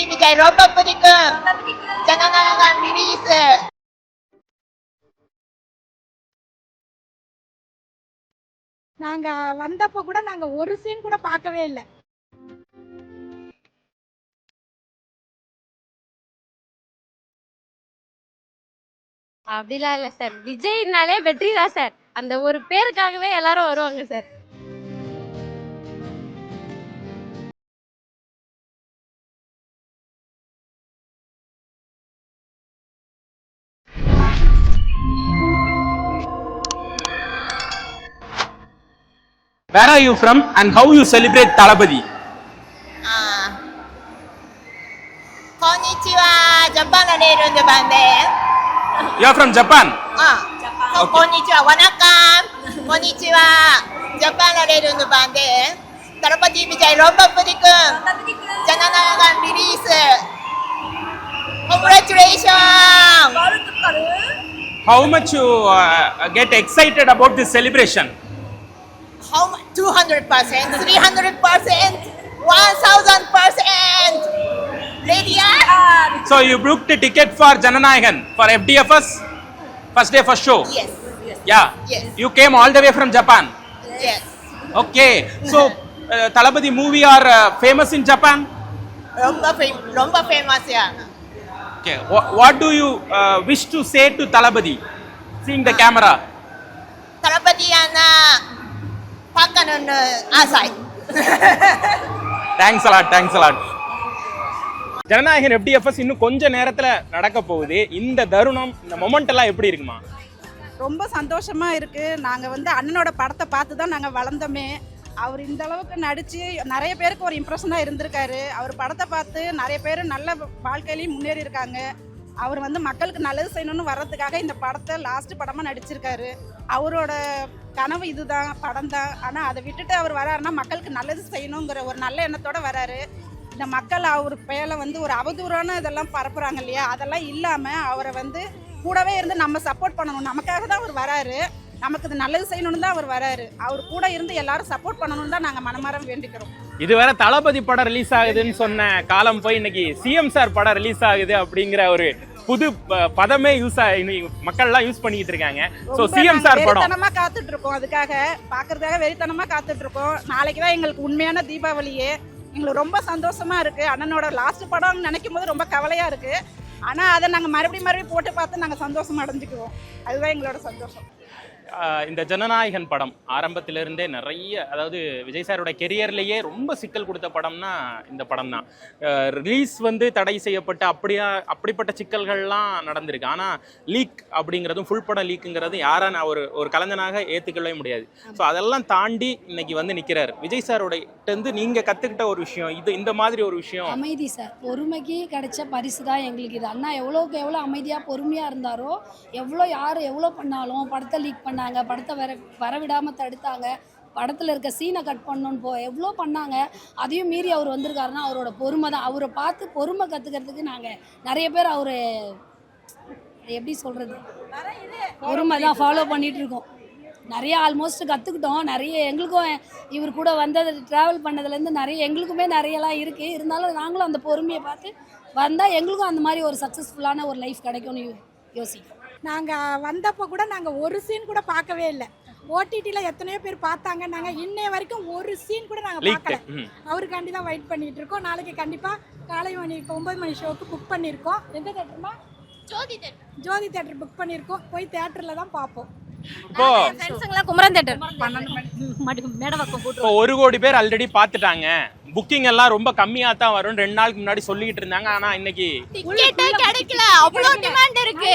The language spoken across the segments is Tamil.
தளபதி விஜய் ரொம்ப பிடிக்கும். ஜனநாயகன் ரிலீஸ். நாங்க வந்தப்ப கூட நாங்க ஒரு சீன் கூட பார்க்கவே இல்லை. அப்படிலாம் இல்ல சார். விஜய்னாலே வெற்றி தான் சார். அந்த ஒரு பேருக்காகவே எல்லாரும் வருவாங்க sir. Where are you from and how you celebrate Thalapathy? Konnichiwa, Japan のレールの番で。You are from Japan? Konnichiwa, Wanakam. Konnichiwa, Japan のレールの番で。தளபதி விஜய் ரொம்ப பிடிக்கும். Jananayagan release. Congratulations. How much you get excited about this celebration? How much? 200%, 300%, 1000%. Ready? So you booked a ticket for Jananayagan for FDFS first day first show? Yes. Yeah. Yes. You came all the way from Japan? Yes. Okay. So Thalapathy movie are famous in Japan? ரொம்ப famous ya. Okay. What do you wish to say to Thalapathy seeing the camera? தளபதி அண்ணா பார்க்கணும்னு ஆசை. Thanks a lot. Thanks a lot. Jananayagan FDFS இன்னும் கொஞ்ச நேரத்துல நடக்க போகுது. இந்த தருணம், இந்த மொமெண்ட் எல்லாம் எப்படி இருக்குமா? ரொம்ப சந்தோஷமா இருக்கு. நாங்க அண்ணனோட படத்தை பார்த்து தான் நாங்க வளர்ந்தோமே. அவர் இந்த அளவுக்கு நடிச்சு நிறைய பேருக்கு ஒரு இம்ப்ரெஷனா இருந்திருக்காரு. அவர் படத்தை பார்த்து நிறைய பேர் நல்ல வாழ்க்கையிலையும் முன்னேறி இருக்காங்க. அவர் மக்களுக்கு நல்லது செய்யணும்னு வர்றதுக்காக இந்த படத்தை லாஸ்ட் படமா நடிச்சிருக்காரு. அவரோட கனவு இதுதான், படம் தான். ஆனால் அதை விட்டுட்டு அவர் வராருன்னா மக்களுக்கு நல்லது செய்யணுங்கிற ஒரு நல்ல எண்ணத்தோட வராரு. இந்த மக்கள் அவர் பேரை ஒரு அவதூறான இதெல்லாம் பரப்புறாங்க இல்லையா, அதெல்லாம் இல்லாமல் அவரை கூடவே இருந்து நம்ம சப்போர்ட் பண்ணணும். நமக்காக தான் அவர் வராரு, நமக்கு இது நல்லது செய்யணும்னு தான் அவர் வராரு. அவர் கூட இருந்து எல்லாரும் சப்போர்ட் பண்ணணும்னு தான் நாங்கள் மனமாரம் வேண்டிக்கிறோம். இதுவரை தளபதி படம் ரிலீஸ் ஆகுதுன்னு சொன்ன காலம் போய் இன்னைக்கு சிஎம் சார் படம் ரிலீஸ் ஆகுது அப்படிங்கிற ஒரு புது பதமே மக்கள்லாம் யூஸ் பண்ணிட்டு இருக்காங்க. சோ சிஎம் சார் படம் வெறித்தனமா காத்துட்டு இருக்கோம். அதுக்காக பாக்குறதுக்காக வெறித்தனமா காத்துட்டு இருக்கோம். நாளைக்கு தான் எங்களுக்கு உண்மையான தீபாவளியே. எங்களுக்கு ரொம்ப சந்தோஷமா இருக்கு. அண்ணனோட லாஸ்ட் படம் நினைக்கும் போது ரொம்ப கவலையா இருக்கு. ஆனா அதை நாங்க மறுபடியும் போட்டு பார்த்து நாங்க சந்தோஷம் அடைஞ்சுக்குவோம். அதுதான் எங்களோட சந்தோஷம். இந்த ஜனநாயகன் படம் ஆரம்பத்திலிருந்தே நிறைய, அதாவது விஜய் சாரோட கெரியர்லேயே ரொம்ப சிக்கல் கொடுத்த படம்னா இந்த படம் தான். ரிலீஸ் தடை செய்யப்பட்டு அப்படிப்பட்ட சிக்கல்கள்லாம் நடந்திருக்கு. ஆனால் லீக் அப்படிங்கிறதும் ஃபுல் படம் லீக்குங்கிறதும் யாரை நான் ஒரு கலைஞனாக ஏற்றுக்கவே முடியாது. ஸோ அதெல்லாம் தாண்டி இன்னைக்கு நிற்கிறார். விஜய் சாரோட நீங்கள் கற்றுக்கிட்ட ஒரு விஷயம் இது, இந்த மாதிரி ஒரு விஷயம் அமைதி சார். பொறுமைக்கு கிடைச்ச பரிசு தான் எங்களுக்கு இது. அண்ணா எவ்வளோக்கு எவ்வளோ அமைதியாக பொறுமையாக இருந்தாரோ, யார் எவ்வளோ பண்ணாலும் படத்தை லீக் பண்ண படத்தை வரவிடாம தடுத்தாங்க, படத்தில் இருக்க சீனை கட் பண்ணணும்னு எவ்வளோ பண்ணாங்க. அதையும் மீறி அவர் வந்திருக்காருன்னா அவரோட பொறுமை தான். அவரை பார்த்து பொறுமை கற்றுக்கிறதுக்கு நாங்கள் நிறைய பேர் அவர் எப்படி சொல்கிறது, பொறுமை தான் ஃபாலோ பண்ணிகிட்டு இருக்கோம். நிறைய ஆல்மோஸ்ட் கற்றுக்கிட்டோம். நிறைய எங்களுக்கும் இவர் கூட ட்ராவல் பண்ணதுலேருந்து நிறைய எங்களுக்குமே நிறையலாம் இருக்குது. இருந்தாலும் நாங்களும் அந்த பொறுமையை பார்த்து வந்தால் எங்களுக்கும் அந்த மாதிரி ஒரு சக்ஸஸ்ஃபுல்லான ஒரு லைஃப் கிடைக்கும்னு யோசிக்கிறோம். நாங்கள் வந்தப்போ கூட நாங்கள் ஒரு சீன் கூட பார்க்கவே இல்லை. ஓடிடியில் எத்தனையோ பேர் பார்த்தாங்க. நாங்கள் இன்னைய வரைக்கும் ஒரு சீன் கூட நாங்கள் பார்க்கல. அவருக்காண்டி தான் வெயிட் பண்ணிட்டு இருக்கோம். நாளைக்கு கண்டிப்பாக காலை மணி 9 மணி ஷோக்கு புக் பண்ணியிருக்கோம். எந்த தேட்டருமா? ஜோதி தேட்டர் புக் பண்ணியிருக்கோம். போய் தேட்டரில் தான் பார்ப்போம். இப்போ குமரன் தேட்டர் 1 கோடி பேர் ஆல்ரெடி பார்த்துட்டாங்க. புக்கிங் எல்லாம் ரொம்ப கம்மியா தான் வரும் 2 நாளுக்கு முன்னாடி சொல்லிட்டு இருந்தாங்க. ஆனா இன்னைக்கு டிக்கெட்டே கிடைக்கல. அவ்வளவு டிமாண்ட் இருக்கு.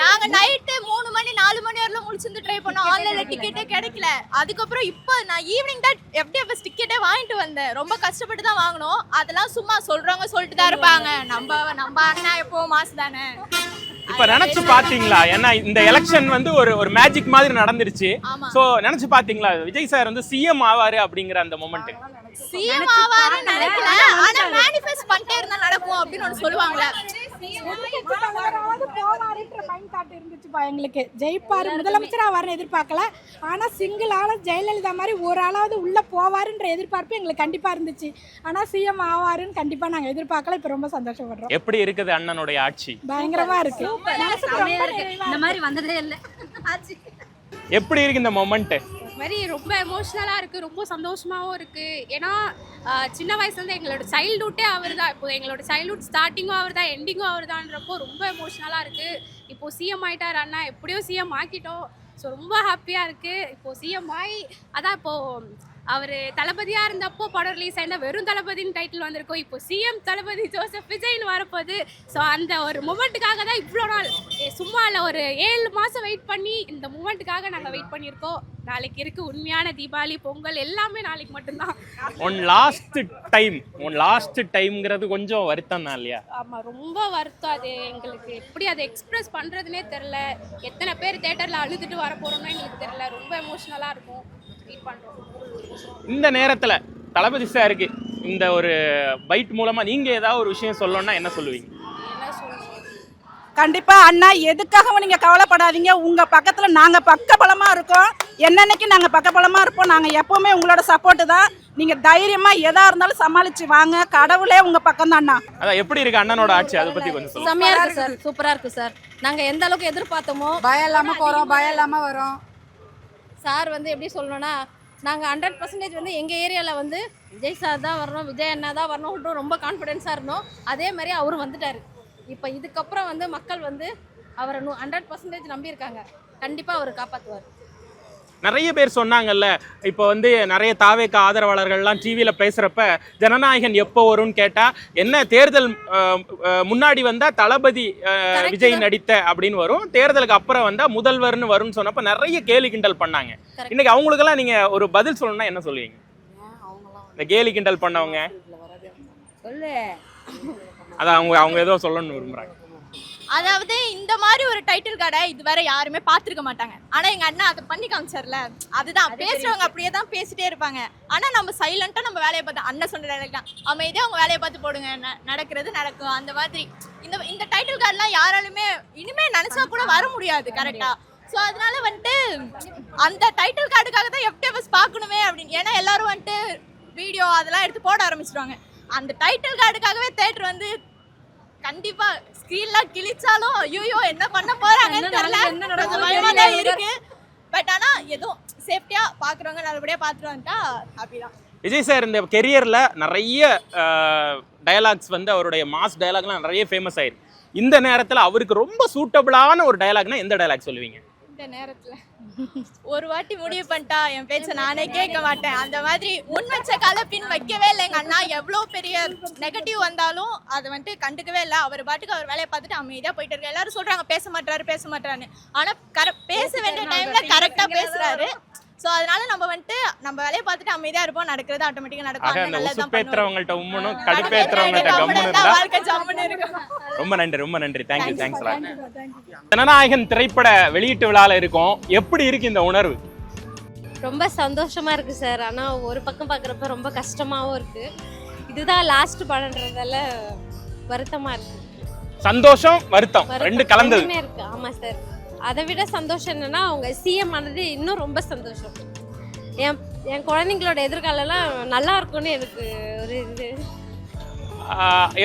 நாங்க நைட் 3 மணி 4 மணி வரலாம் முழிச்சிருந்து ட்ரை பண்ணோம். ஆன்லைன்ல டிக்கெட்டே கிடைக்கல. அதுக்கப்புறம் இப்போ நான் ஈவினிங் தான் FDFS டிக்கெட்டே வாங்கிட்டு வந்தேன். ரொம்ப கஷ்டப்பட்டு தான் வாங்கணும். அதெல்லாம் சும்மா சொல்றவங்க சொல்லிட்டு தான் இருப்பாங்க. நம்ம அண்ணா எப்போ மாசு தானே. இப்ப நினைச்சு பாத்தீங்களா? ஏன்னா இந்த எலெக்ஷன் ஒரு மேஜிக் மாதிரி நடந்துருச்சு. சோ நினைச்சு பாத்தீங்களா விஜய் சார் சிஎம் ஆவாரு அப்படிங்கிற அந்த மொமெண்ட்? சிஎம் ஆவாரு நினைக்கல. ஆனா மேனிஃபெஸ்ட் பண்ணிட்டே இருந்தா நடக்கும் அப்படின்னு சொல்லுவாங்கல. இருந்துச்சுப்பா எங்களுக்கு. ஜெயிப்பார், முதலமைச்சராக வரணும் எதிர்பார்க்கல. ஆனால் சிங்கிள் ஆளாக ஜெயலலிதா மாதிரி ஒரு ஆளாவது உள்ளே போவாருன்ற எதிர்பார்ப்பு எங்களுக்கு கண்டிப்பாக இருந்துச்சு. ஆனால் சிஎம் ஆவாருன்னு கண்டிப்பாக நாங்கள் எதிர்பார்க்கல. இப்போ ரொம்ப சந்தோஷப்படுறோம். எப்படி இருக்குது அண்ணனுடைய ஆட்சி? பயங்கரமாக இருக்கு. இந்த மாதிரி வந்ததே இல்லை ஆட்சி. எப்படி இருக்கு இந்த மொமெண்ட்? மாதிரி ரொம்ப எமோஷ்னலாக இருக்குது, ரொம்ப சந்தோஷமாகவும் இருக்குது. ஏன்னா சின்ன வயசுலேருந்து எங்களோட சைல்ட்ஹுட்டே அவர் தான். இப்போ எங்களோட சைல்ட்ஹுட் ஸ்டார்டிங்கும் அவர் தான், எண்டிங்கும் அவர் தான்றப்போ ரொம்ப எமோஷ்னலாக இருக்குது. இப்போது சிஎம் ஆகிட்டார் அண்ணா, எப்படியோ சிஎம் ஆக்கிட்டோம். ஸோ ரொம்ப ஹாப்பியாக இருக்குது. இப்போது சிஎம் ஆகி அதான் இப்போது அவர் தளபதியாக இருந்தப்போ படம் ரிலீஸ் ஆயிருந்தால் வெறும் தளபதின்னு டைட்டில் வந்திருக்கோம். இப்போ சிஎம் தளபதி ஜோசப் விஜய்னு வரப்போகுது. ஸோ அந்த ஒரு மூமெண்ட்டுக்காக தான் இவ்வளோ நாள் சும்மா இல்லை, ஒரு 7 மாதம் வெயிட் பண்ணி இந்த மூமெண்ட்டுக்காக நாங்கள் வெயிட் பண்ணியிருக்கோம். நாளைக்கு இருக்குது உண்மையான தீபாவளி, பொங்கல் எல்லாமே நாளைக்கு மட்டும்தான். ஒன் லாஸ்ட் டைம்ங்கிறது கொஞ்சம் வருத்தம் தான் இல்லையா? ஆமாம், ரொம்ப வருத்தம். அது எங்களுக்கு எப்படி அதை எக்ஸ்பிரஸ் பண்ணுறதுனே தெரில. எத்தனை பேர் தேட்டரில் அழுதுட்டு வர போகிறோம்னு எங்களுக்கு தெரில. ரொம்ப எமோஷ்னலாக இருக்கும். வெயிட் பண்ணுறோம். இந்த நேரத்துல தளபதி சாருக்கு இந்த ஒரு பைட் மூலமா நீங்க ஏதாவது ஒரு விஷயம் சொல்லணும்னா என்ன சொல்லுவீங்க? கண்டிப்பா அண்ணா, எதுக்காகவும் நீங்க கவலைப்படாதீங்க. உங்க பக்கத்துல நாங்க பக்கபலமா இருக்கோம். என்னன்னைக்கு நாங்க பக்கபலமா இருப்போம். நாங்க எப்பவுமே உங்களோட சப்போர்ட் தான். நீங்க தைரியமா எதா இருந்தாலும் சமாளிச்சு வாங்க. கடவுளே உங்க பக்கம் தான் அண்ணா. அதான் எப்படி இருக்கு அண்ணனோட ஆட்சி, அதை பத்தி கொஞ்சம் சொல்லுங்க. செம்மையா இருக்கு சார், சூப்பரா இருக்கு சார். நாங்க எந்த அளவுக்கு எதிர்பார்த்தோமோ பயம் இல்லாம போறோம், பயம் இல்லாம வரோம். சார் வந்து எப்படி சொல்லணும்னா, நாங்கள் 100% வந்து எங்கள் ஏரியாவில் வந்து விஜய் சார் தான் வரணும், விஜய் அண்ணா தான் வரணும், ரொம்ப கான்ஃபிடென்ஸாக இருந்தோம். அதே மாதிரி அவரும் வந்துட்டார். இப்போ இதுக்கப்புறம் வந்து மக்கள் வந்து அவரை 100% நம்பியிருக்காங்க. கண்டிப்பாக அவர் காப்பாற்றுவார். நிறைய பேர் சொன்னாங்கல்ல, இப்போ வந்து நிறைய தாவேக ஆதரவாளர்கள்லாம் டிவியில பேசுறப்ப ஜனநாயகன் எப்போ வரும்னு கேட்டா என்ன தேர்தல் முன்னாடி வந்தா தளபதி விஜய் நடித்த அப்படின்னு வரும், தேர்தலுக்கு அப்புறம் வந்தா முதல்வர்னு வரும்னு சொன்னப்ப நிறைய கேலி கிண்டல் பண்ணாங்க. இன்னைக்கு அவங்களுக்கெல்லாம் நீங்க ஒரு பதில் சொல்லணும்னா என்ன சொல்லுவீங்க? இந்த கேலி கிண்டல் பண்ணவங்க அதான் அவங்க ஏதோ சொல்லணும்னு விரும்புறாங்க. அதாவது இந்த மாதிரி ஒரு டைட்டில் கார்டை இதுவரை யாருமே பார்த்துருக்க மாட்டாங்க. ஆனால் எங்கள் அண்ணா அதை பண்ணி காமிச்சார்ல, அதுதான் பேசுறவங்க அப்படியே தான் பேசிட்டே இருப்பாங்க. ஆனால் நம்ம சைலண்டாக நம்ம வேலையை பார்த்து அண்ணன் சொன்ன நினைக்கலாம் அமைதியாக அவங்க வேலையை பார்த்து போடுங்க, நடக்கிறது நடக்கும். அந்த மாதிரி இந்த டைட்டில் கார்டெலாம் யாராலுமே இனிமேல் நினச்சா கூட வர முடியாது கரெக்டாக. ஸோ அதனால வந்துட்டு அந்த டைட்டில் கார்டுக்காக தான் FTFS பார்க்கணுமே அப்படின்னு. ஏன்னா எல்லாரும் வந்துட்டு வீடியோ அதெல்லாம் எடுத்து போட ஆரம்பிச்சிடுவாங்க. அந்த டைட்டில் கார்டுக்காகவே தேட்டர் வந்து கண்டிப்பா ஸ்கிரீன்லாம் கிழிச்சாலும் ஐயோ என்ன பண்ண போறாங்கன்னு தெரியல, கொஞ்சம் பயமா தான் இருக்கு. பட் ஆனா ஏதோ சேஃப்டியா பாக்குறவங்க நல்லபடியா பாத்துட்டு வந்துட்டா ஹாப்பி தான். விஜய் சார் இந்த கெரியர்ல நிறைய டயலாக்ஸ் வந்து அவருடைய மாஸ் டயலாக்லாம் நிறைய ஃபேமஸ் ஆயிருக்கு. இந்த நேரத்துல அவருக்கு ரொம்ப சூட்டபிளான ஒரு டயலாக்னா எந்த டயலாக் சொல்லுவீங்க? இந்த நேரத்துல ஒரு வாட்டி முடிவு பண்ணிட்டா என் பேச்ச நானே கேட்க மாட்டேன். அந்த மாதிரி முன் வச்ச கால பின் வைக்கவே இல்லை எங்க அண்ணா. எவ்வளோ பெரிய நெகட்டிவ் வந்தாலும் அதை வந்துட்டு கண்டுக்கவே இல்லை. அவர் பாட்டுக்கு அவர் வேலையை பார்த்துட்டு அமைதியா போயிட்டு இருக்காரு. எல்லாரும் சொல்றாங்க பேச மாட்டாருன்னு. ஆனா பேச வேண்டிய டைம்ல கரெக்டா பேசுறாரு. ஸோ அதனால நம்ம வந்துட்டு நம்ம வேலையை பார்த்துட்டு அமைதியா இருப்போம், நடக்கிறது ஆட்டோமேட்டிக்கா நடக்கும். பேசுறவங்கள்ட்ட உம்முனும் கடுப்பேத்துறவங்கள்ட்ட கம்முன்னு இருந்தா ரொம்ப நன்றி. தேங்க்ஸ். ஜனநாயகன் திரைப்பட வெளியீட்டு விழால இருக்கும். எப்படி இருக்கு இந்த உணர்வு? ரொம்ப சந்தோஷமா இருக்கு சார். ஆனா ஒரு பக்கம் பார்க்குறப்ப ரொம்ப கஷ்டமாவும் இருக்கு. இதுதான் லாஸ்ட் படம்ன்றதால வருத்தமா இருக்கு. சந்தோஷம் வருத்தம் ரெண்டு கலந்தது இருக்கு. ஆமா சார். அதை விட சந்தோஷம் என்னன்னா அவங்க சிஎம் ஆனது இன்னும் ரொம்ப சந்தோஷம். என் குழந்தைங்களோட எதிர்காலம்லாம் நல்லா இருக்கும்னு எனக்கு ஒரு இது.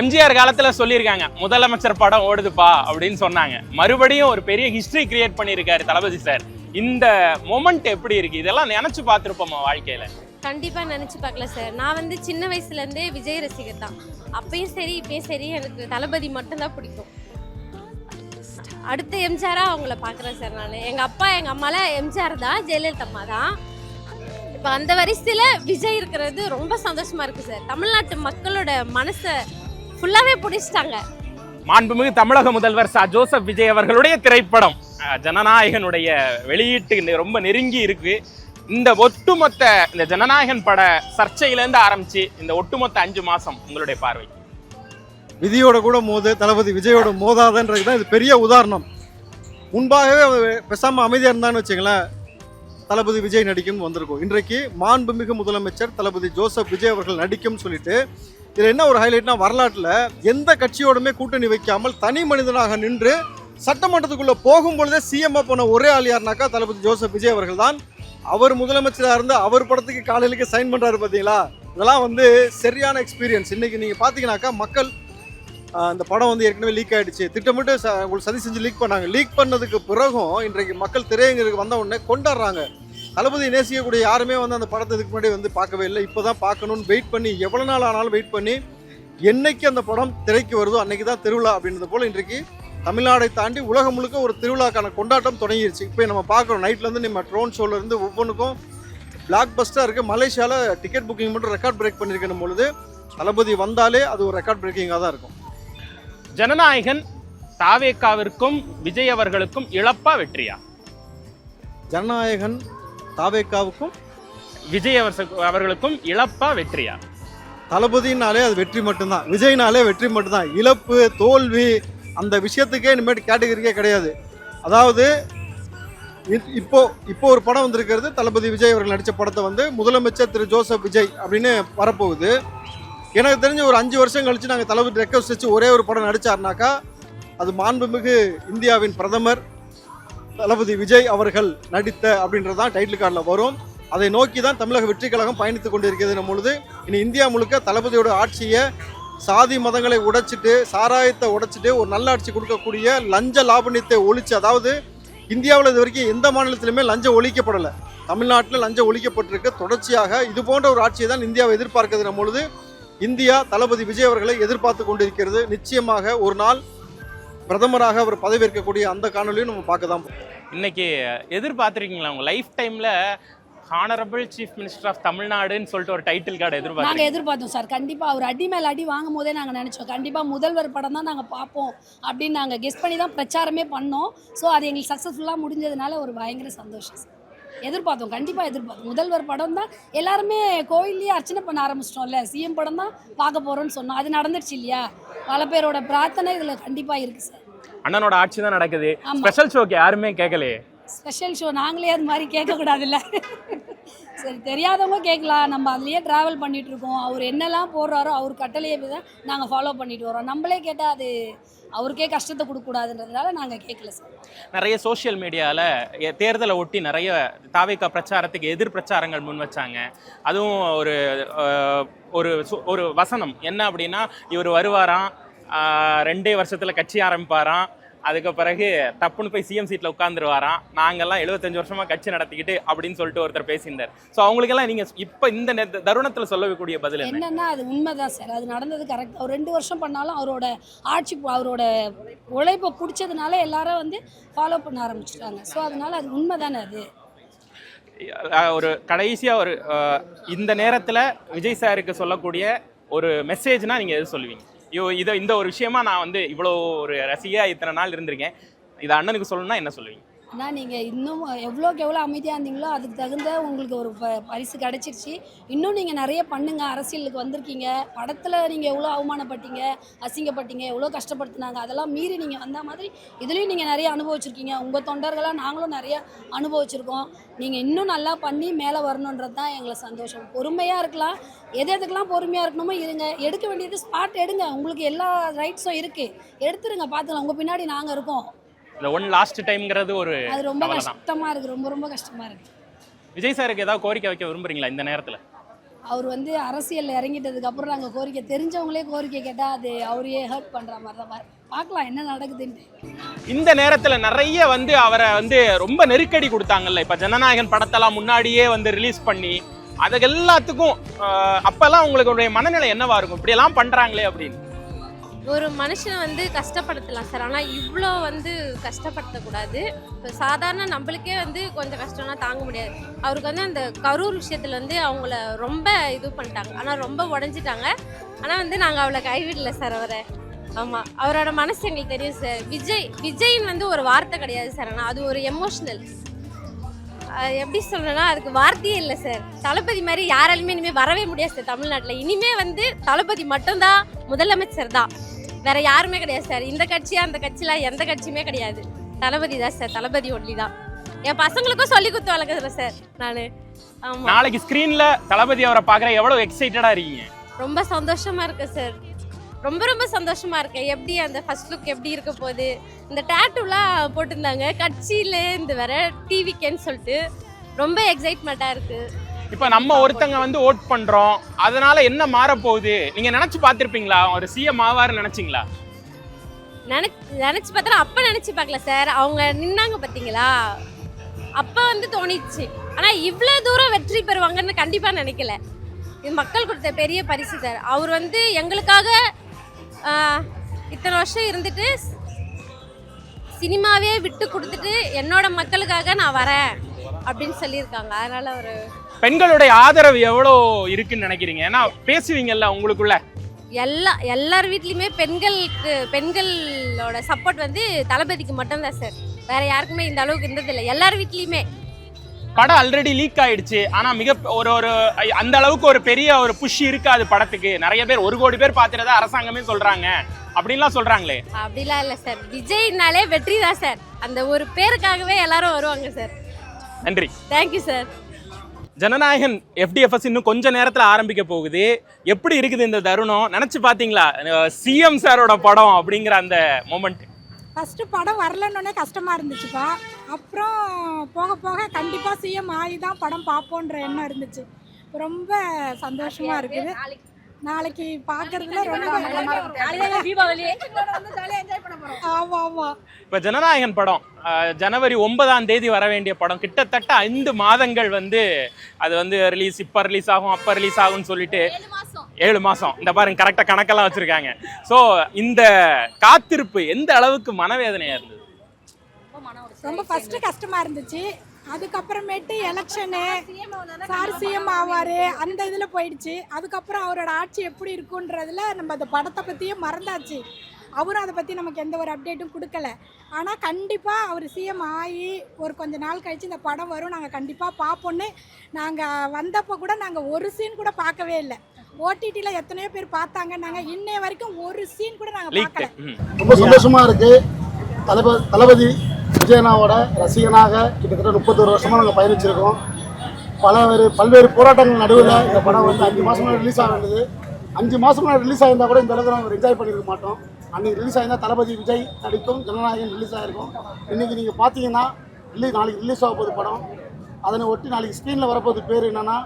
எம்ஜிஆர் காலத்துல சொல்லியிருக்காங்க முதலமைச்சர் படம் ஓடுதுப்பா அப்படின்னு சொன்னாங்க. மறுபடியும் ஒரு பெரிய ஹிஸ்டரி கிரியேட் பண்ணியிருக்காரு தளபதி சார். இந்த மொமெண்ட் எப்படி இருக்கு? இதெல்லாம் நினைச்சு பார்த்துருப்போமா வாழ்க்கையில? கண்டிப்பா நினைச்சு பார்க்கல சார். நான் வந்து சின்ன வயசுல இருந்தே விஜய் ரசிகர் தான். அப்பயும் சரி இப்பயும் சரி எனக்கு தளபதி மட்டும்தான் பிடிக்கும். அடுத்த எம்ஜிஆரா அவங்கள பார்க்குறேன் சார். நான் எங்கள் அப்பா எங்கள் அம்மாலாம் எம்ஜிஆர் தான், ஜெயலலிதா அம்மா தான். இப்போ அந்த வரிசையில் விஜய் இருக்கிறது ரொம்ப சந்தோஷமா இருக்கு சார். தமிழ்நாட்டு மக்களோட மனசை ஃபுல்லாகவே பிடிச்சிட்டாங்க. மாண்புமிகு தமிழக முதல்வர் ஜோசப் விஜய் அவர்களுடைய திரைப்படம் ஜனநாயகனுடைய வெளியீட்டு ரொம்ப நெருங்கி இருக்கு. இந்த ஒட்டுமொத்த இந்த ஜனநாயகன் பட சர்ச்சையிலேருந்து ஆரம்பிச்சு இந்த ஒட்டுமொத்த 5 மாசம் உங்களுடைய பார்வை? விதியோட கூட தளபதி விஜயோட மோதாதன்றது தான் இது பெரிய உதாரணம். முன்பாகவே பேசாமல் அமைதியாக இருந்தான்னு வச்சுங்களேன், தளபதி விஜய் நடிக்கும்னு வந்திருக்கும். இன்றைக்கு மாண்புமிகு முதலமைச்சர் தளபதி ஜோசப் விஜய் அவர்கள் நடிக்கும்னு சொல்லிட்டு இதில் என்ன ஒரு ஹைலைட்னா, வரலாற்றில் எந்த கட்சியோடுமே கூட்டணி வைக்காமல் தனி மனிதனாக நின்று சட்டமன்றத்துக்குள்ள போகும்பொழுதே சிஎம்ஆ போன ஒரே ஆள் யாருனாக்கா தளபதி ஜோசப் விஜய் அவர்கள் தான். அவர் முதலமைச்சராக இருந்து அவர் படத்துக்கு காலையிலேயே சைன் பண்ணுறாரு பார்த்தீங்களா, இதெல்லாம் வந்து சரியான எக்ஸ்பீரியன்ஸ். இன்னைக்கு நீங்கள் பார்த்தீங்கன்னாக்கா மக்கள் இந்த படம் வந்து ஏற்கனவே லீக் ஆகிடுச்சு, திட்டமிட்டு உங்களுக்கு சதி செஞ்சு லீக் பண்ணாங்க. லீக் பண்ணதுக்கு பிறகும் இன்றைக்கு மக்கள் திரையரங்குக்கு வந்த உடனே கொண்டாடுறாங்க. தளபதி நேசிக்கக்கூடிய யாருமே வந்து அந்த படத்தை இதுக்கு முன்னாடி வந்து பார்க்கவே இல்லை, இப்போ தான் பார்க்கணுன்னு வெயிட் பண்ணி எவ்வளோ நாள் ஆனாலும் வெயிட் பண்ணி என்னைக்கு அந்த படம் திரைக்கு வருதோ அன்னைக்கு தான் திருவிழா அப்படின்றது போல் இன்றைக்கு தமிழ்நாடை தாண்டி உலகம் முழுக்க ஒரு திருவிழாக்கான கொண்டாட்டம் தொடங்கிடுச்சு. இப்போ நம்ம பார்க்குறோம் நைட்லேருந்து நம்ம ட்ரோன் ஷோலேருந்து ஒவ்வொன்றுக்கும் பிளாக் பஸ்ட்டாக இருக்குது. மலேசியாவில் டிக்கெட் புக்கிங் மட்டும் ரெக்கார்ட் பிரேக் பண்ணியிருக்கணும் பொழுது தளபதி வந்தாலே அது ஒரு ரெக்கார்ட் பிரேக்கிங்காக தான் இருக்கும். ஜனநாயகன் தாவேக்காவிற்கும் விஜய் அவர்களுக்கும் இழப்பா வெற்றியா? ஜனநாயகன் தாவேக்காவுக்கும் விஜய் அவர்களுக்கும் இழப்பா வெற்றியா? தளபதினாலே அது வெற்றி மட்டும்தான், விஜய்னாலே வெற்றி மட்டும்தான். இழப்பு தோல்வி அந்த விஷயத்துக்கே இனிமேட்டு கேட்டகரிக்கே கிடையாது. அதாவது இப்போ ஒரு படம் வந்திருக்கிறது, தளபதி விஜய் அவர்கள் நடித்த படத்தை வந்து முதலமைச்சர் திரு ஜோசப் விஜய் அப்படின்னு வரப்போகுது. எனக்கு தெரிஞ்ச ஒரு 5 வருஷம் கழிச்சு நாங்கள் தளபதி ரெக்வஸ்ட் வச்சு ஒரே ஒரு படம் நடித்தாருனாக்கா அது மாண்புமிகு இந்தியாவின் பிரதமர் தளபதி விஜய் அவர்கள் நடித்த அப்படின்றதான் டைட்டில் கார்டில் வரும். அதை நோக்கி தான் தமிழக வெற்றி கழகம் பயணித்து கொண்டிருக்கிறது பொழுது இனி இந்தியா முழுக்க தளபதியோட ஆட்சியை சாதி மதங்களை உடைச்சிட்டு சாராயத்தை உடைச்சிட்டு ஒரு நல்ல ஆட்சி கொடுக்கக்கூடிய லஞ்ச லாபணியத்தை ஒழிச்சு, அதாவது இந்தியாவில் இது வரைக்கும் எந்த மாநிலத்திலுமே லஞ்சம் ஒழிக்கப்படலை, தமிழ்நாட்டில் லஞ்சம் ஒழிக்கப்பட்டிருக்கு. தொடர்ச்சியாக இது போன்ற ஒரு ஆட்சியை தான் இந்தியாவை எதிர்பார்க்கிறது பொழுது இந்தியா தளபதி விஜய் அவர்களை எதிர்பார்த்து கொண்டிருக்கிறது. நிச்சயமாக ஒரு நாள் பிரதமராக அவர் பதவியேற்கக்கூடிய அந்த காணொலியும் நம்ம பார்க்க தான். இன்னைக்கு எதிர்பார்த்துருக்கீங்களா உங்க லைஃப் டைம்ல ஹானரபிள் சீஃப் மினிஸ்டர் ஆஃப் தமிழ்நாடுன்னு சொல்லிட்டு ஒரு டைட்டில் கார்டு நாங்கள் எதிர்பார்த்தோம் சார். கண்டிப்பாக அவர் அடி மேல் அடி வாங்கும் போதே நாங்கள் நினச்சோம் கண்டிப்பாக முதல்வர் படம் தான் நாங்கள் பார்ப்போம் அப்படின்னு நாங்கள் கெஸ் பண்ணி தான் பிரச்சாரமே பண்ணோம். ஸோ அது எங்களுக்கு சக்ஸஸ்ஃபுல்லாக முடிஞ்சதுனால ஒரு பயங்கர சந்தோஷம் சார். எதிர்பார்த்தோம், கண்டிப்பாக எதிர்பார்த்தோம். முதல்வர் படம் தான் எல்லாருமே கோயில்லேயே அர்ச்சனை பண்ண ஆரம்பிச்சிட்டோம்ல, சிஎம் படம் தான் பார்க்க போகிறோன்னு சொன்னோம், அது நடந்துருச்சு இல்லையா. பல பேரோட பிரார்த்தனை இதில் கண்டிப்பாக இருக்குது சார். அண்ணனோட ஆட்சி தான் நடக்குது, ஸ்பெஷல் ஷோக்கு யாருமே கேட்கலையே. ஸ்பெஷல் ஷோ நாங்களே அது மாதிரி கேட்கக்கூடாதுல்ல. சரி, தெரியாதவங்க கேட்கலாம், நம்ம அதுலேயே ட்ராவல் பண்ணிகிட்டு இருக்கோம். அவர் என்னெல்லாம் போடுறாரோ அவர் கட்டளையை தான் நாங்கள் ஃபாலோ பண்ணிட்டு வரோம். நம்மளே கேட்டால் அது அவருக்கே கஷ்டத்தை கொடுக்கக்கூடாதுன்றதுனால நாங்கள் கேட்கல சார். நிறைய சோஷியல் மீடியாவில் தேர்தலை ஒட்டி நிறைய தாவேக்கா பிரச்சாரத்துக்கு எதிர் பிரச்சாரங்கள் முன் வச்சாங்க. அதுவும் ஒரு வசனம் என்ன அப்படின்னா, இவர் வருவாராம் 2 வருஷத்தில் கட்சி ஆரம்பிப்பாராம், அதுக்கு பிறகு தப்புன்னு போய் சிஎம் சீட்டில் உட்காந்துருவாராம், நாங்கள்லாம் 75 வருஷமாக கட்சி நடத்திக்கிட்டு அப்படின்னு சொல்லிட்டு ஒருத்தர் பேசியிருந்தார். ஸோ அவங்களுக்கெல்லாம் நீங்கள் இப்போ இந்த தருணத்தில் சொல்லக்கூடிய பதில் என்னன்னா, அது உண்மைதான் சார், அது நடந்தது கரெக்ட். அவர் 2 வருஷம் பண்ணாலும் அவரோட ஆட்சி அவரோட உழைப்பை பிடிச்சதுனால எல்லாரும் வந்து ஃபாலோ பண்ண ஆரம்பிச்சிட்டாங்க. ஸோ அதனால அது உண்மை தானே. அது ஒரு கடைசியாக ஒரு இந்த நேரத்தில் விஜய் சாருக்கு சொல்லக்கூடிய ஒரு மெசேஜ்னா நீங்கள் எது சொல்லுவீங்க? இந்த ஒரு விஷயமா நான் வந்து இவ்வளோ ஒரு ரசிகையா இத்தனை நாள் இருந்திருக்கேன், இதை அண்ணனுக்கு சொல்லணும்னா என்ன சொல்லுவீங்க? ஆனால் நீங்கள் இன்னும் எவ்வளோக்கு எவ்வளோ அமைதியாக இருந்தீங்களோ அதுக்கு தகுந்த உங்களுக்கு ஒரு பரிசு கிடச்சிருச்சு. இன்னும் நீங்கள் நிறைய பண்ணுங்கள். அரசியலுக்கு வந்திருக்கீங்க, படத்தில் நீங்கள் எவ்வளோ அவமானப்பட்டீங்க, அசிங்கப்பட்டீங்க, எவ்வளோ கஷ்டப்படுத்தினாங்க, அதெல்லாம் மீறி நீங்கள் வந்த மாதிரி இதுலேயும் நீங்கள் நிறைய அனுபவிச்சிருக்கீங்க. உங்கள் தொண்டர்களாக நாங்களும் நிறைய அனுபவிச்சிருக்கோம். நீங்கள் இன்னும் நல்லா பண்ணி மேலே வரணுன்றது தான் எங்களை சந்தோஷம். பொறுமையாக இருக்கலாம், எதுக்கெல்லாம் பொறுமையாக இருக்கணுமோ இருங்க. எடுக்க வேண்டியது ஸ்பாட் எடுங்க, உங்களுக்கு எல்லா ரைட்ஸும் இருக்குது, எடுத்துருங்க, பார்த்துக்கலாம். உங்கள் பின்னாடி நாங்கள் இருக்கோம். இந்த ஒன் லாஸ்ட் டைம்ங்கிறது ஒரு அது ரொம்ப கஷ்டமா இருக்கு, ரொம்ப ரொம்ப கஷ்டமா இருக்கு. விஜய் சாருக்கு ஏதாவது கோரிக்கை வைக்க விரும்புறீங்களா இந்த நேரத்தில்? அவர் வந்து அரசியலில் இறங்கிட்டதுக்கு அப்புறம் நாங்கள் கோரிக்கை தெரிஞ்சவங்களே கோரிக்கை கேட்டால் அது அவரையே ஹர்ட் பண்ணுற மாதிரி தான். பார்க்கலாம் என்ன நடக்குதுன்ட்டு. இந்த நேரத்தில் நிறைய வந்து அவரை வந்து ரொம்ப நெருக்கடி கொடுத்தாங்கல்ல. இப்போ ஜனநாயகன் படத்தெல்லாம் முன்னாடியே வந்து ரிலீஸ் பண்ணி அது எல்லாத்துக்கும் அப்போல்லாம் உங்களுக்கு மனநிலை என்னவா இருக்கும், இப்படியெல்லாம் பண்ணுறாங்களே அப்படின்னு? ஒரு மனுஷனை வந்து கஷ்டப்படுத்தலாம் சார், ஆனால் இவ்வளோ வந்து கஷ்டப்படுத்தக்கூடாது. இப்போ சாதாரண நம்மளுக்கே வந்து கொஞ்சம் கஷ்டம்னா தாங்க முடியாது. அவருக்கு வந்து அந்த கரூர் விஷயத்தில் வந்து அவங்கள ரொம்ப இது பண்ணிட்டாங்க, ஆனால் ரொம்ப உடஞ்சிட்டாங்க. ஆனால் வந்து நாங்கள் அவளை கைவிடல சார் அவரை. ஆமாம், அவரோட மனசு எங்களுக்கு தெரியும் சார். விஜய்ன்னு வந்து ஒரு வார்த்தை கிடையாது சார், ஆனால் அது ஒரு எமோஷ்னல். எப்படி சொல்கிறேன்னா அதுக்கு வார்த்தையே இல்லை சார். தளபதி மாதிரி யாராலுமே இனிமேல் வரவே முடியாது சார் தமிழ்நாட்டில். இனிமேல் வந்து தளபதி மட்டும்தான் முதலமைச்சர் தான், வேற யாருமே கிடையாது சார். இந்த கட்சியா அந்த கட்சியில் எந்த கட்சியுமே கிடையாது, தளபதி தான் சார். தளபதி ஒன்லி தான். என் பசங்களுக்கும் சொல்லி கொடுத்து வளர்க்குறேன் சார் நான். ஆமாம், நாளைக்கு ஸ்க்ரீனில் தளபதி அவரை பார்க்குற எவ்வளோ எக்ஸைட்டடாக இருக்கீங்க? ரொம்ப சந்தோஷமாக இருக்கு சார். ரொம்ப ரொம்ப சந்தோஷமா இருக்கேன். எப்படி அந்த ஃபர்ஸ்ட் லுக் எப்படி இருக்க போகுது, இந்த டேட்டூலாம் போட்டிருந்தாங்க கட்சியில இந்த வேற டிவிக்கேன்னு சொல்லிட்டு ரொம்ப எக்ஸைட்மெண்ட்டாக இருக்கு. இப்போ நம்ம ஒருத்தங்க வந்து ஓட் பண்றோம், அதனால என்ன மாற போகுது நீங்க நினைச்சு பார்த்திருப்பீங்களா? ஒரு சிஎம் ஆவாருன்னு நினைச்சீங்களா? நினச்சி பார்த்தா அப்போ நினச்சி பார்க்கல சார். அவங்க நின்னாங்க பார்த்தீங்களா, அப்போ வந்து தோணிச்சு. ஆனால் இவ்வளோ தூரம் வெற்றி பெறுவாங்கன்னு கண்டிப்பாக நினைக்கல. இது மக்கள் கொடுத்த பெரிய பரிசு சார். அவர் வந்து எங்களுக்காக இத்தனை வருஷம் இருந்துட்டு சினிமாவே விட்டு கொடுத்துட்டு என்னோட மக்களுக்காக நான் வரேன் அப்படின்னு சொல்லியிருக்காங்க. அதனால ஒரு பெண்களுடைய ஆதரவு எவ்வளோ இருக்குன்னு நினைக்கிறீங்க? ஏன்னா பேசுவீங்கல்ல உங்களுக்குள்ள, எல்லார் வீட்லையுமே பெண்களோட சப்போர்ட் வந்து தளபதிக்கு மட்டும்தான் சார். வேற யாருக்குமே இந்த அளவுக்கு இருந்ததில்லை எல்லார் வீட்லையுமே. படம் ஆல்ரெடி லீக் ஆயிடுச்சு, ஆனா மிக ஒரு அந்த அளவுக்கு ஒரு பெரிய ஒரு புஷ் இருக்காது படத்துக்கு. நிறைய பேர் 1 கோடி பேர் பார்த்துறதா அரசாங்கமே சொல்றாங்க, அப்படின்லாம் சொல்றாங்களே. அப்படிலாம் இல்லை சார், விஜய்னாலே வெற்றி தான் சார். அந்த ஒரு பேருக்காகவே எல்லாரும் வருவாங்க சார். நன்றி, தேங்க்யூ சார். ஜனநாயகன் FDFS இன்னும் கொஞ்ச நேரத்துல ஆரம்பிக்க போகுது. எப்படி இருக்குது இந்த தருணம்? நினைச்சு பாத்தீங்களா சிஎம் சாரோட படம் அப்படிங்கிற அந்த மொமெண்ட்? ஃபஸ்ட்டு படம் வரலன்னொன்னே கஷ்டமாக இருந்துச்சுப்பா. அப்புறம் போக போக கண்டிப்பாக சிஎம் ஆகி தான் படம் பார்ப்போன்ற எண்ணம் இருந்துச்சு. ரொம்ப சந்தோஷமாக இருக்குது. நாளைக்கு பார்க்கறதுல ரொம்ப தீபாவளி ஆமாம் ஆமாம். இப்போ ஜனநாயகன் படம் ஜனவரி 9ஆம் தேதி வர வேண்டிய படம் கிட்டத்தட்ட 5 மாதங்கள் வந்து அது வந்து இப்போ ரிலீஸ் ஆகும் அப்போ ரிலீஸ் ஆகும்னு சொல்லிட்டு 7 மாதம் இந்த பாருங்க கரெக்டாக கணக்கெல்லாம் வச்சுருக்காங்க. ஸோ இந்த காத்திருப்பு எந்த அளவுக்கு மனவேதனையாக இருந்தது? ரொம்ப ஃபஸ்ட்டு கஷ்டமாக இருந்துச்சு. அதுக்கப்புறமேட்டு எலெக்ஷனு சார் சிஎம் ஆவார் அந்த இதில் போயிடுச்சு. அதுக்கப்புறம் அவரோட ஆட்சி எப்படி இருக்குன்றதுல நம்ம அந்த படத்தை பற்றியே மறந்தாச்சு. அவரும் அதை பற்றி நமக்கு எந்த ஒரு அப்டேட்டும் கொடுக்கல. ஆனால் கண்டிப்பாக அவர் சிஎம் ஆகி ஒரு கொஞ்ச நாள் கழித்து இந்த படம் வரும், நாங்கள் கண்டிப்பாக பார்ப்போன்னு. நாங்கள் வந்தப்போ கூட நாங்கள் ஒரு சீன் கூட பார்க்கவே இல்லை. ஓடிடியில் எத்தனையோ பேர் பார்த்தாங்க, நாங்கள் இன்னைய வரைக்கும் ஒரு சீன் கூட நாங்கள் பார்க்கல. ரொம்ப சந்தோஷமாக இருக்குது. தளபதி விஜயனாவோட ரசிகனாக கிட்டத்தட்ட 31 வருஷமாக நாங்கள் பயணிச்சிருக்கோம். பல்வேறு போராட்டங்கள் நடுவில் இந்த படம் வந்து 5 மாதம் ரிலீஸ் ஆக வேண்டியது. 5 மாதம் ரிலீஸ் ஆகியிருந்தால் கூட இந்த அளவுக்கு நாங்கள் என்ஜாய் பண்ணியிருக்க மாட்டோம். அன்றைக்கி ரிலீஸ் ஆகியிருந்தால் தளபதி விஜய் நடிக்கும் ஜனநாயகன் ரிலீஸ் ஆகிருக்கும். இன்றைக்கி நீங்கள் பார்த்தீங்கன்னா நாளைக்கு ரிலீஸ் ஆக போகுது படம். அதனை ஒட்டி நாளைக்கு ஸ்க்ரீனில் வரப்போகுது பேர் என்னென்னா,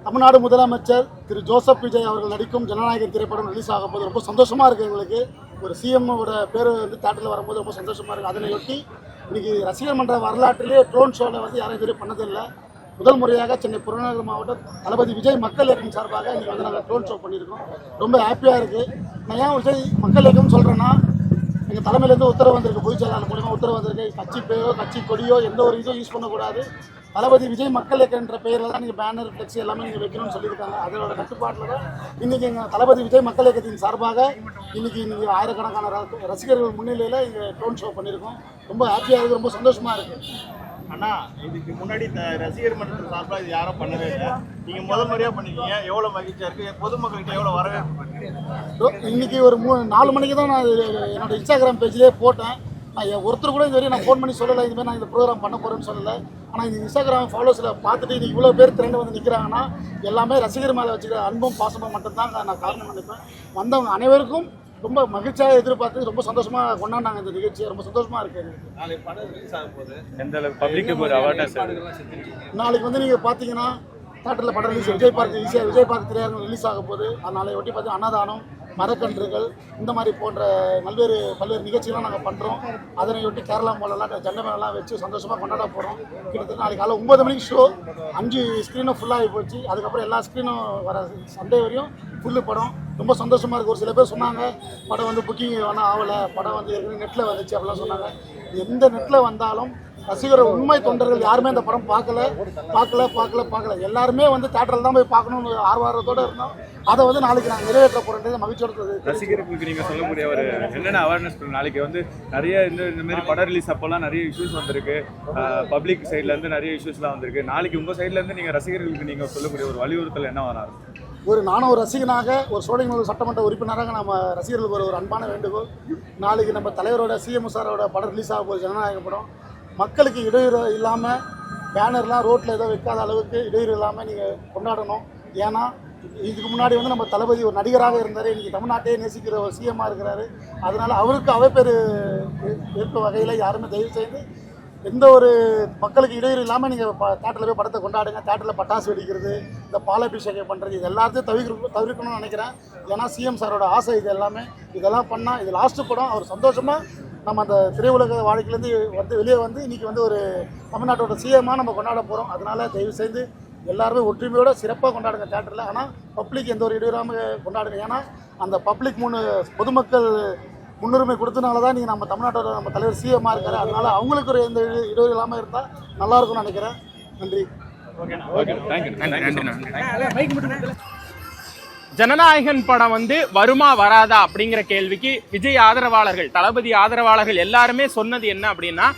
தமிழ்நாடு முதலமைச்சர் திரு ஜோசப் விஜய் அவர்கள் நடிக்கும் ஜனநாயகன் திரைப்படம் ரிலீஸ் ஆக போகுது. ரொம்ப சந்தோஷமாக இருக்குது எங்களுக்கு. ஒரு சிஎம்மோட பேர் வந்து தேட்டரில் வரும்போது ரொம்ப சந்தோஷமாக இருக்குது. அதனையொட்டி இன்றைக்கி ரசிகர் மன்ற வரலாற்றிலே ட்ரோன் ஷோவில் வந்து யாரும் இதுவரை பண்ணதில்லை. முதல் முறையாக சென்னை புறநகர் மாவட்டம் தளபதி விஜய் மக்கள் இயக்கம் சார்பாக இன்றைக்கி வந்து நாங்கள் ட்ரோன் ஷோ பண்ணியிருக்கோம். ரொம்ப ஹாப்பியாக இருக்குது. நான் ஏன் விஜய் மக்கள் இயக்கம்னு சொல்கிறேன்னா, எங்கள் தலைமையிலேருந்து உத்தரவு வந்திருக்கு, பொதுச் செயலாளர் மூலிமா உத்தரவு வந்திருக்கு. கட்சி பேரோ கட்சி கொடியோ எந்த ஒரு இதுவும் யூஸ் பண்ணக்கூடாது. தளபதி விஜய் மக்கள் இயக்கன்ற பெயரில் தான் நீங்கள் பேனர் ஃப்ளெக்ஸ் எல்லாமே நீங்கள் வைக்கணும்னு சொல்லியிருக்காங்க. அதோட கட்டுப்பாட்டில் தான் இன்றைக்கி எங்கள் தளபதி விஜய் மக்கள் இயக்கத்தின் சார்பாக இன்றைக்கி ஆயிரக்கணக்கான ரசிகர்கள் முன்னிலையில் இங்கே ட்ரோன் ஷோ பண்ணியிருக்கோம். ரொம்ப ஹாப்பியாக இருக்குது, ரொம்ப சந்தோஷமாக இருக்குது. அண்ணா, இதுக்கு முன்னாடி ரசிகர் மன்றத்தின் சார்பாக இது யாரும் பண்ணவே இல்லை. நீங்கள் முதல் முறையாக பண்ணிருக்கீங்க, எவ்வளோ மகிழ்ச்சியாக இருக்குது? பொதுமக்கள்கிட்ட எவ்வளோ வரவேற்பு? இன்றைக்கி ஒரு 4 மணிக்கு தான் நான் என்னோடய இன்ஸ்டாகிராம் பேஜ்லேயே போட்டேன். நான் ஒருத்தர் கூட இது வரையும் நான் ஃபோன் பண்ணி சொல்லலை, இதுமாதிரி நான் இந்த ப்ரோக்ராம் பண்ண போகிறேன்னு சொல்லலை. ஆனால் இந்த இன்ஸ்டாகிராம் ஃபாலோஸில் பார்த்துட்டு இது இவ்வளோ பேர் திரண்டு வந்து நிற்கிறாங்கன்னா எல்லாமே ரசிகர் மேலே வச்சுக்கிற அன்பும் பாசமும் மட்டும்தான் நான் காரணம் நினைப்பேன். வந்தவங்க அனைவருக்கும் ரொம்ப மகிழ்ச்சியாக எதிர்பார்த்து ரொம்ப சந்தோஷமாக கொண்டாண்டாங்க இந்த நிகழ்ச்சியை. ரொம்ப சந்தோஷமாக இருக்குது. நாளைக்கு வந்து நீங்கள் பார்த்தீங்கன்னா தேட்டரில் படம் ரிலீஸ் விஜய் பார்க் திரையரங்கம் ரிலீஸ் ஆக போகுது. அதனால ஒட்டி பார்த்து அன்னதானம், மரக்கன்றுகள், இந்த மாதிரி போன்ற பல்வேறு நிகழ்ச்சிகள்லாம் நாங்கள் பண்ணுறோம். அதனையொட்டி கேரளா மாலெல்லாம் ஜெண்டை மேலாம் வச்சு சந்தோஷமாக கொண்டாட போகிறோம். கிட்டத்தட்ட நாளைக்கு காலையில் 9 மணிக்கு ஷோ. 5 ஸ்க்ரீனும் ஃபுல்லாகி போச்சு. அதுக்கப்புறம் எல்லா ஸ்க்ரீனும் வர சண்டே வரையும் ஃபுல்லு படம். ரொம்ப சந்தோஷமாக இருக்குது. ஒரு சில பேர் சொன்னாங்க படம் வந்து புக்கிங் வேணால் ஆகலை, படம் வந்து ஏற்கனவே நெட்டில் வந்துச்சு அப்படிலாம் சொன்னாங்க. எந்த நெட்டில் வந்தாலும் ரசிகர் உண்மை தொண்டர்கள் யாருமே இந்த படம் பார்க்கல. எல்லாருமே வந்து தேட்டரில் தான் போய் பார்க்கணும்னு ஆர்வத்தோடு இருந்தோம். அதை வந்து நாளைக்கு நாங்கள் நிறைவேற்ற போகிறோம் மகிழ்ச்சியோட. ரசிகர்களுக்கு நீங்கள் சொல்லக்கூடிய ஒரு என்னென்ன அவேர்னஸ் நாளைக்கு வந்து நிறைய இந்த மாதிரி படம் ரிலீஸ் அப்போல்லாம் நிறைய இஷ்யூஸ் வந்திருக்கு, பப்ளிக் சைட்லேருந்து நிறைய இஷ்யூஸ்லாம் வந்திருக்கு. நாளைக்கு உங்கள் சைட்லேருந்து நீங்கள் ரசிகர்களுக்கு நீங்கள் சொல்லக்கூடிய ஒரு வலியுறுத்தல் என்ன வராது? நானும் ஒரு ரசிகனாக, ஒரு சோழிங்கநல்லூர் சட்டமன்ற உறுப்பினராக நம்ம ரசிகர்களுக்கு ஒரு அன்பான வேண்டுகோள். நாளைக்கு நம்ம தலைவரோட சிஎம் சாரோட படம் ரிலீஸ் ஆக போகுது, ஜனநாயக படம். மக்களுக்கு இடையூறு இல்லாமல் பேனர்லாம் ரோட்டில் ஏதோ வைக்காத அளவுக்கு இடையூறு இல்லாமல் நீங்கள் கொண்டாடணும். ஏன்னா இதுக்கு முன்னாடி வந்து நம்ம தளபதி ஒரு நடிகராக இருந்தார், இன்றைக்கி தமிழ்நாட்டையே நேசிக்கிற ஒரு சிஎம்மாக இருக்கிறாரு. அதனால் அவருக்கு அவைப்பேர் இருக்க வகையில் யாருமே தயவு செய்து எந்த ஒரு மக்களுக்கு இடையூறு இல்லாமல் நீங்கள் தேட்டரில் போய் படத்தை கொண்டாடுங்க. தேட்டரில் பட்டாசு வெடிக்கிறது, இந்த பாலாபிஷேகம் பண்ணுறது, இது எல்லாத்தையும் தவிர்க்கணும்னு நினைக்கிறேன். ஏன்னா சிஎம் சாரோட ஆசை இது எல்லாமே. இதெல்லாம் பண்ணால் இது லாஸ்ட்டு படம், அவர் சந்தோஷமாக நம்ம அந்த திரையுலக வாழ்க்கையிலேருந்து வெளியே வந்து இன்றைக்கி வந்து ஒரு தமிழ்நாட்டோட சிஎம்மாக நம்ம கொண்டாட போகிறோம். அதனால் தயவு செய்து எல்லாருமே ஒற்றுமையோட சிறப்பாக கொண்டாடுங்க தேட்டரில். ஆனால் பப்ளிக் எந்த ஒரு இடையூறாமல் கொண்டாடுங்க. ஏன்னா அந்த பப்ளிக் பொதுமக்கள் முன்னுரிமை கொடுத்தனால தான் நீங்கள் நம்ம தமிழ்நாட்டோட நம்ம தலைவர் சிஎம்மாக இருக்காரு. அதனால் அவங்களுக்கு ஒரு எந்த இடையூறு இல்லாமல் இருந்தால் நல்லாயிருக்கும்னு நினைக்கிறேன். நன்றி. ஜனநாயகன் படம் வந்து வருமா வராதா அப்படிங்கிற கேள்விக்கு விஜய் ஆதரவாளர்கள், தளபதி ஆதரவாளர்கள் எல்லாருமே சொன்னது என்ன அப்படின்னா,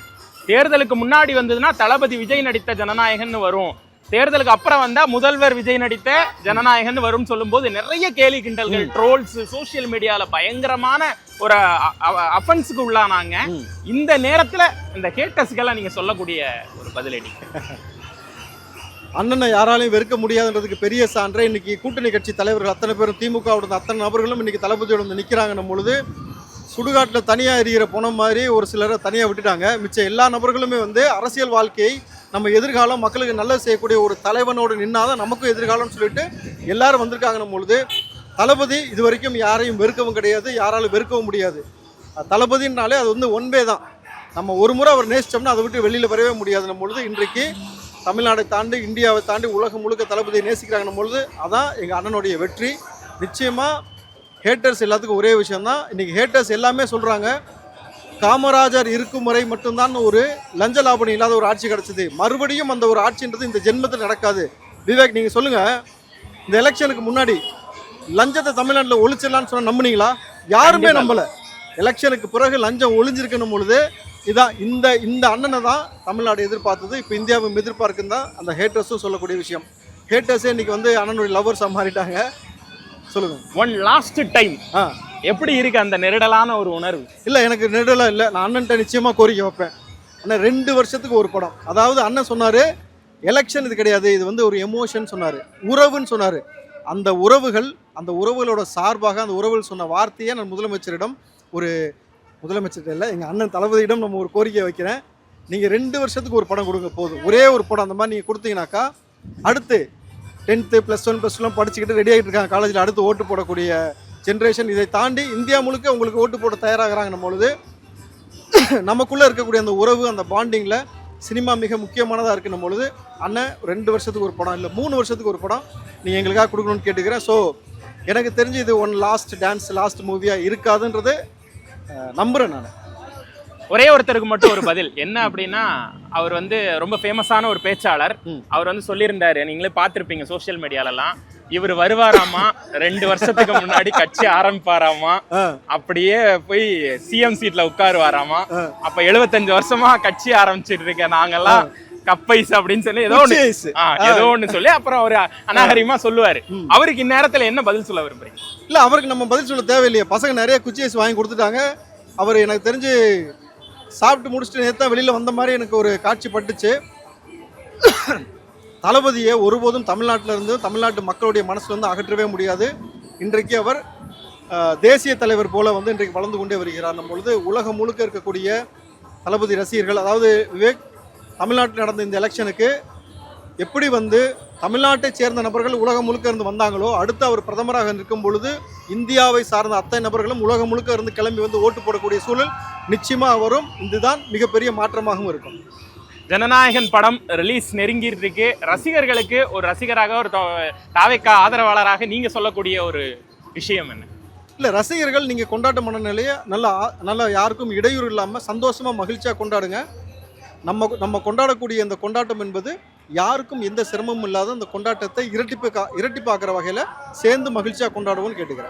தேர்தலுக்கு முன்னாடி வந்ததுன்னா தளபதி விஜய் நடித்த ஜனநாயகன் வரும், தேர்தலுக்கு அப்புறம் வந்தா முதல்வர் விஜய் நடித்த ஜனநாயகன் வரும் சொல்லும்போது நிறைய கேலி கிண்டல்கள், ட்ரோல்ஸ், சோசியல் மீடியால பயங்கரமான ஒரு அஃபென்ஸுக்கு உள்ளானாங்க. இந்த நேரத்துல இந்த ஹேட்டர்ஸ்க்கெல்லாம் நீங்க சொல்லக்கூடிய ஒரு பதிலடி. அண்ணனை யாராலையும் வெறுக்க முடியாதுன்றதுக்கு பெரிய சான்றே இன்னைக்கு கூட்டணி கட்சி தலைவர்கள் அத்தனை பேரும், திமுகவோட அத்தனை நபர்களும் இன்னைக்கு தளபதியோட வந்து நிற்கிறாங்கன்னும் பொழுது சுடுகாட்டில் தனியாக எரிகிற போன மாதிரி ஒரு சிலரை தனியாக விட்டுட்டாங்க. மிச்சம் எல்லா நபர்களுமே வந்து அரசியல் வாழ்க்கையை நம்ம எதிர்காலம் மக்களுக்கு நல்லது செய்யக்கூடிய ஒரு தலைவனோடு நின்னாதான் நமக்கும் எதிர்காலம்னு சொல்லிட்டு எல்லாரும் வந்திருக்காங்கன்னும் பொழுது தளபதி இது வரைக்கும் யாரையும் வெறுக்கவும் கிடையாது, யாராலும் வெறுக்கவும் முடியாது. தளபதினாலே அது வந்து ஒன்பே தான். நம்ம ஒரு முறை அவர் நேசித்தோம்னா அதை விட்டு வெளியில் வரவே முடியாதுன்னும் பொழுது இன்றைக்கு தமிழ்நாடை தாண்டி இந்தியாவை தாண்டி உலகம் முழுக்க தளபதியை நேசிக்கிறாங்கன்னும் பொழுது அதான் எங்கள் அண்ணனுடைய வெற்றி. நிச்சயமாக ஹேட்டர்ஸ் எல்லாத்துக்கும் ஒரே விஷயம்தான். இன்றைக்கி ஹேட்டர்ஸ் எல்லாமே சொல்கிறாங்க, காமராஜர் இருக்கும் வரை மட்டும்தான் ஒரு லஞ்ச லாபணி இல்லாத ஒரு ஆட்சி கிடச்சிது, மறுபடியும் அந்த ஒரு ஆட்சின்றது இந்த ஜென்மத்தில் நடக்காது. விவேக், நீங்கள் சொல்லுங்கள், இந்த எலெக்ஷனுக்கு முன்னாடி லஞ்சத்தை தமிழ்நாட்டில் ஒழிச்சிடலான்னு சொன்னால் நம்புனீங்களா? யாருமே நம்பலை. எலெக்ஷனுக்கு பிறகு லஞ்சம் ஒழிஞ்சிருக்கணும் பொழுது இதான் இந்த அண்ணனை தான் தமிழ்நாடு எதிர்பார்த்தது, இப்போ இந்தியாவும் எதிர்பார்க்குன்னு தான் அந்த ஹேட்டர்ஸும் சொல்லக்கூடிய விஷயம். ஹேட்டர்ஸே இன்னைக்கு வந்து அண்ணனுடைய லவ்வர்ஸாக மாறிட்டாங்க. சொல்லுங்க, ஒன் லாஸ்ட் டைம் எப்படி இருக்கு அந்த நெருடலான ஒரு உணர்வு? இல்லை, எனக்கு நெருடலாக இல்லை. நான் அண்ணன்ட்ட நிச்சயமாக கோரிக்கை வைப்பேன். அண்ணன் 2 வருஷத்துக்கு ஒரு படம், அதாவது அண்ணன் சொன்னார் எலெக்ஷன் இது கிடையாது, இது வந்து ஒரு எமோஷன் சொன்னார், உறவுன்னு சொன்னார். அந்த உறவுகளோட சார்பாக அந்த உறவுகள் சொன்ன வார்த்தையை நான் முதலமைச்சரிடம், முதலமைச்சர்கிட்ட இல்லை, எங்கள் அண்ணன் தளபதியிடம் நம்ம ஒரு கோரிக்கை வைக்கிறேன். நீங்கள் 2 வருஷத்துக்கு ஒரு படம் கொடுங்க போதும், ஒரே ஒரு படம். அந்த மாதிரி நீங்கள் கொடுத்தீங்கன்னாக்கா அடுத்து 10th +1 +2 படிச்சுக்கிட்டு ரெடி ஆகிட்டு இருக்காங்க காலேஜில், அடுத்து ஓட்டு போடக்கூடிய ஜென்ரேஷன். இதை தாண்டி இந்தியா முழுக்க உங்களுக்கு ஓட்டு போட தயாராகிறாங்கன்னும் பொழுது நமக்குள்ளே இருக்கக்கூடிய அந்த உறவு, அந்த பாண்டிங்கில் சினிமா மிக முக்கியமானதாக இருக்குன்னும் பொழுது அண்ணன் 2 வருஷத்துக்கு ஒரு படம் இல்லை 3 வருஷத்துக்கு ஒரு படம் நீங்கள் எங்களுக்காக கொடுக்கணும்னு கேட்டுக்கிறேன். ஸோ எனக்கு தெரிஞ்சு இது ஒன் லாஸ்ட் டான்ஸ், லாஸ்ட் மூவியாக இருக்காதுன்றது நம்புகிறேன் நான். ஒரே ஒருத்தருக்கு மட்டும் ஒரு பதில் என்ன அப்படின்னா, அவர் வந்து ரொம்ப ஃபேமஸான ஒரு பேச்சாளர். அவர் வந்து சொல்லியிருந்தாரு, நீங்களே பார்த்துருப்பீங்க சோசியல் மீடியாலலாம், இவர் வருவாராமா 2 வருஷத்துக்கு முன்னாடி கட்சி ஆரம்பிப்பாராமா, அப்படியே போய் சிஎம் சீட்ல உட்காருவாராமா, அப்ப 75 வருஷமா கட்சி ஆரம்பிச்சிட்டு இருக்க நாங்கெல்லாம் கப்பைஸ் அப்படின்னு சொல்லி ஏதோ ஒண்ணு சொல்லி அப்புறம் ஒரு அநாகரிகமா சொல்லுவாரு. அவருக்கு இந்நேரத்துல என்ன பதில் சொல்ல விரும்புறீங்க? இல்ல, அவருக்கு நம்ம பதில் சொல்ல தேவையில்லையே. பசங்க நிறைய குச்சி ஐஸ் வாங்கி கொடுத்துட்டாங்க. அவர் எனக்கு தெரிஞ்சு சாப்பிட்டு முடிச்சுட்டு நேற்று தான் வெளியில் வந்த மாதிரி எனக்கு ஒரு காட்சி பட்டுச்சு. தளபதியை ஒருபோதும் தமிழ்நாட்டில் இருந்து தமிழ்நாட்டு மக்களுடைய மனசுல இருந்து அகற்றவே முடியாது. இன்றைக்கு அவர் தேசிய தலைவர் போல வந்து இன்றைக்கு வளர்ந்து கொண்டே வருகிறார். நம்ம பொழுது உலகம் முழுக்க இருக்கக்கூடிய தளபதி ரசிகர்கள், அதாவது விவேக், தமிழ்நாட்டில் நடந்த இந்த எலெக்ஷனுக்கு எப்படி வந்து தமிழ்நாட்டை சேர்ந்த நபர்கள் உலகம் முழுக்க இருந்து வந்தாங்களோ, அடுத்து அவர் பிரதமராக இருக்கும் பொழுது இந்தியாவை சார்ந்த அத்தனை நபர்களும் உலகம் முழுக்க இருந்து கிளம்பி வந்து ஓட்டு போடக்கூடிய சூழல் நிச்சயமாக வரும். இதுதான் மிகப்பெரிய மாற்றமாகவும் இருக்கும். ஜனநாயகன் படம் ரிலீஸ் நெருங்கிட்டு இருக்கு. ரசிகர்களுக்கு ஒரு ரசிகராக, ஒரு தாவேக்கா ஆதரவாளராக நீங்க சொல்லக்கூடிய ஒரு விஷயம் என்ன? இல்லை, ரசிகர்கள் நீங்கள் கொண்டாட்ட மனநிலையை நல்லா யாருக்கும் இடையூறு இல்லாமல் சந்தோஷமாக மகிழ்ச்சியாக கொண்டாடுங்க. நம்ம கொண்டாடக்கூடிய இந்த கொண்டாட்டம் என்பது யாருக்கும் எந்த சிரமமும் இல்லாத அந்த கொண்டாட்டத்தை இரட்டிப்பாக்குற வகையில் சேர்ந்து மகிழ்ச்சியாக கொண்டாடுவோம்னு கேட்டுக்கிறேன்.